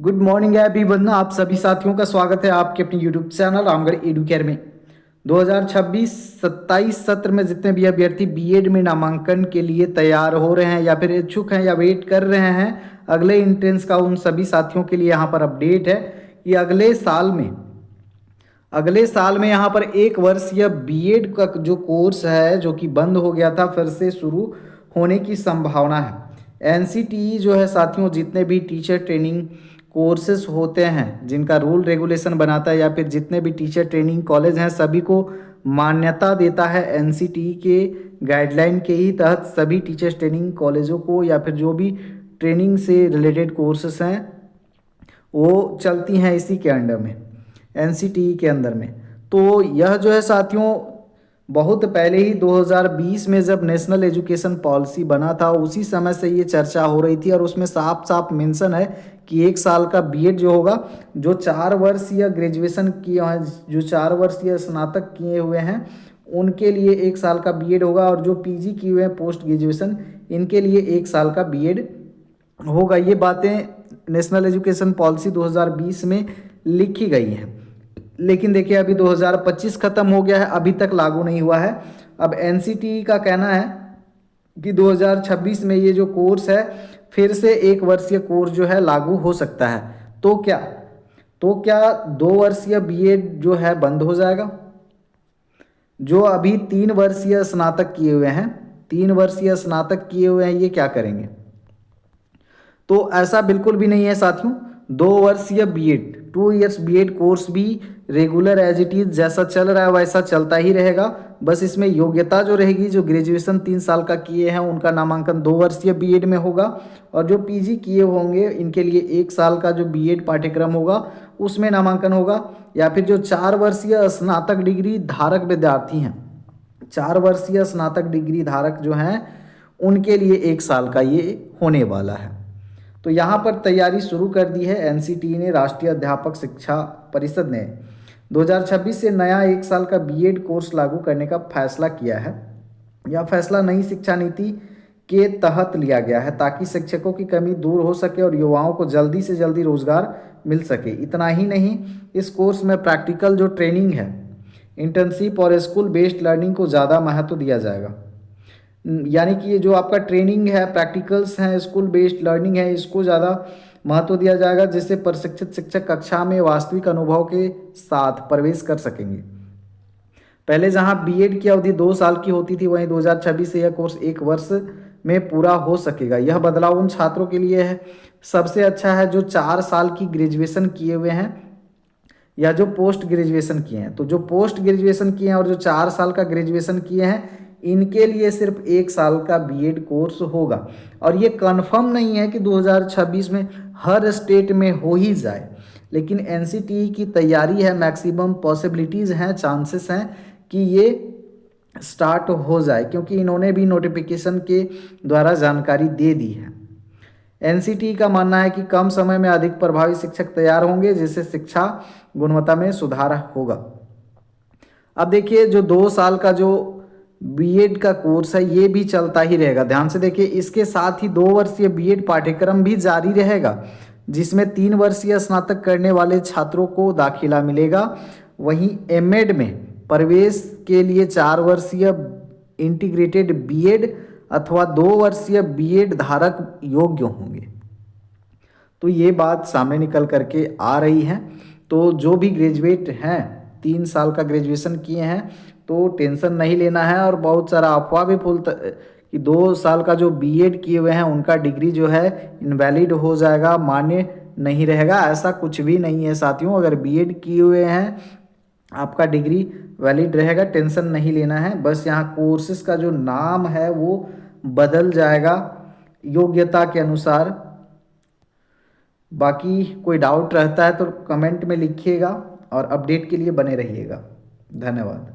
Good morning everyone. आप सभी साथियों का स्वागत है आपके अपने यूट्यूब चैनल रामगढ़ एडुकेयर में। 2026-27 सत्र में जितने भी अभ्यर्थी बीएड में नामांकन के लिए तैयार हो रहे हैं या फिर इच्छुक हैं या वेट कर रहे हैं अगले एंट्रेंस का, उन सभी साथियों के लिए यहाँ पर अपडेट है कि अगले साल में यहाँ पर 1 वर्ष या बीएड का जो कोर्स है जो कि बंद हो गया था फिर से शुरू होने की संभावना है। एनसीटीई जो है साथियों, जितने भी टीचर ट्रेनिंग कोर्सेज होते हैं जिनका रूल रेगुलेशन बनाता है या फिर जितने भी टीचर ट्रेनिंग कॉलेज हैं सभी को मान्यता देता है एनसीटीई के गाइडलाइन के ही तहत सभी टीचर्स ट्रेनिंग कॉलेजों को या फिर जो भी ट्रेनिंग से रिलेटेड कोर्सेस हैं वो चलती हैं इसी के अंडर में, एनसीटीई के अंदर में। तो यह जो है साथियों बहुत पहले ही 2020 में जब नेशनल एजुकेशन पॉलिसी बना था उसी समय से ये चर्चा हो रही थी और उसमें साफ साफ मेंशन है कि 1 साल का बीएड जो होगा, जो 4 वर्ष या ग्रेजुएशन किए हैं, जो 4 वर्ष या स्नातक किए हुए हैं उनके लिए 1 साल का बीएड होगा और जो पीजी किए हुए हैं पोस्ट ग्रेजुएशन इनके लिए 1 साल का बीएड होगा। ये बातें नेशनल एजुकेशन पॉलिसी 2020 में लिखी गई हैं। लेकिन देखिए अभी 2025 खत्म हो गया है, अभी तक लागू नहीं हुआ है। अब एनसीटीई का कहना है कि 2026 में ये जो कोर्स है फिर से 1 वर्षीय कोर्स जो है लागू हो सकता है। तो क्या 2 वर्षीय बीएड जो है बंद हो जाएगा? जो अभी 3 वर्षीय स्नातक किए हुए हैं, 3 वर्षीय स्नातक किए हुए हैं, ये क्या करेंगे? तो ऐसा बिल्कुल भी नहीं है साथियों। 2 वर्षीय बीएड, 2 इयर्स बीएड कोर्स भी रेगुलर एज इट इज जैसा चल रहा है वैसा चलता ही रहेगा। बस इसमें योग्यता जो रहेगी, जो ग्रेजुएशन 3 साल का किए हैं उनका नामांकन 2 वर्षीय बीएड में होगा और जो पीजी किए होंगे इनके लिए 1 साल का जो बीएड पाठ्यक्रम होगा उसमें नामांकन होगा। या फिर जो 4 वर्षीय स्नातक डिग्री धारक विद्यार्थी हैं, 4 वर्षीय स्नातक डिग्री धारक जो हैं उनके लिए 1 साल का ये होने वाला है। तो यहाँ पर तैयारी शुरू कर दी है एनसीटीई ने, राष्ट्रीय अध्यापक शिक्षा परिषद ने 2026 से नया 1 साल का बीएड कोर्स लागू करने का फैसला किया है। यह फैसला नई शिक्षा नीति के तहत लिया गया है ताकि शिक्षकों की कमी दूर हो सके और युवाओं को जल्दी से जल्दी रोजगार मिल सके। इतना ही नहीं, इस कोर्स में प्रैक्टिकल जो ट्रेनिंग है, इंटर्नशिप और स्कूल बेस्ड लर्निंग को ज़्यादा महत्व दिया जाएगा। यानी कि ये जो आपका ट्रेनिंग है, प्रैक्टिकल्स हैं, स्कूल बेस्ड लर्निंग है, इसको ज़्यादा महत्व दिया जाएगा जिससे प्रशिक्षित शिक्षक कक्षा में वास्तविक अनुभव के साथ प्रवेश कर सकेंगे। पहले जहां बीएड की अवधि 2 साल की होती थी वहीं 2026 से यह कोर्स 1 वर्ष में पूरा हो सकेगा। यह बदलाव उन छात्रों के लिए है सबसे अच्छा है जो 4 साल की ग्रेजुएशन किए हुए हैं या जो पोस्ट ग्रेजुएशन किए हैं। तो जो पोस्ट ग्रेजुएशन किए हैं और जो 4 साल का ग्रेजुएशन किए हैं इनके लिए सिर्फ 1 साल का बीएड कोर्स होगा। और ये कंफर्म नहीं है कि 2026 में हर स्टेट में हो ही जाए, लेकिन एनसीटीई की तैयारी है, मैक्सिमम पॉसिबिलिटीज़ हैं, चांसेस हैं कि ये स्टार्ट हो जाए क्योंकि इन्होंने भी नोटिफिकेशन के द्वारा जानकारी दे दी है। एनसीटीई का मानना है कि कम समय में अधिक प्रभावी शिक्षक तैयार होंगे जिससे शिक्षा गुणवत्ता में सुधार होगा। अब देखिए जो 2 साल का जो बीएड का कोर्स है ये भी चलता ही रहेगा। ध्यान से देखिए, इसके साथ ही 2 वर्षीय बीएड पाठ्यक्रम भी जारी रहेगा जिसमें 3 वर्षीय स्नातक करने वाले छात्रों को दाखिला मिलेगा। वहीं एमएड में प्रवेश के लिए 4 वर्षीय इंटीग्रेटेड बीएड अथवा 2 वर्षीय बीएड धारक योग्य होंगे। तो ये बात सामने निकल करके आ रही है। तो जो भी ग्रेजुएट हैं, 3 साल का ग्रेजुएशन किए हैं तो टेंशन नहीं लेना है। और बहुत सारा अफवाह भी कि 2 साल का जो बीएड किए हुए हैं उनका डिग्री जो है इनवैलिड हो जाएगा, मान्य नहीं रहेगा। ऐसा कुछ भी नहीं है साथियों। अगर बीएड किए हुए हैं आपका डिग्री वैलिड रहेगा, टेंशन नहीं लेना है। बस यहाँ कोर्सेज का जो नाम है वो बदल जाएगा योग्यता के अनुसार। बाकी कोई डाउट रहता है तो कमेंट में लिखिएगा और अपडेट के लिए बने रहिएगा। धन्यवाद।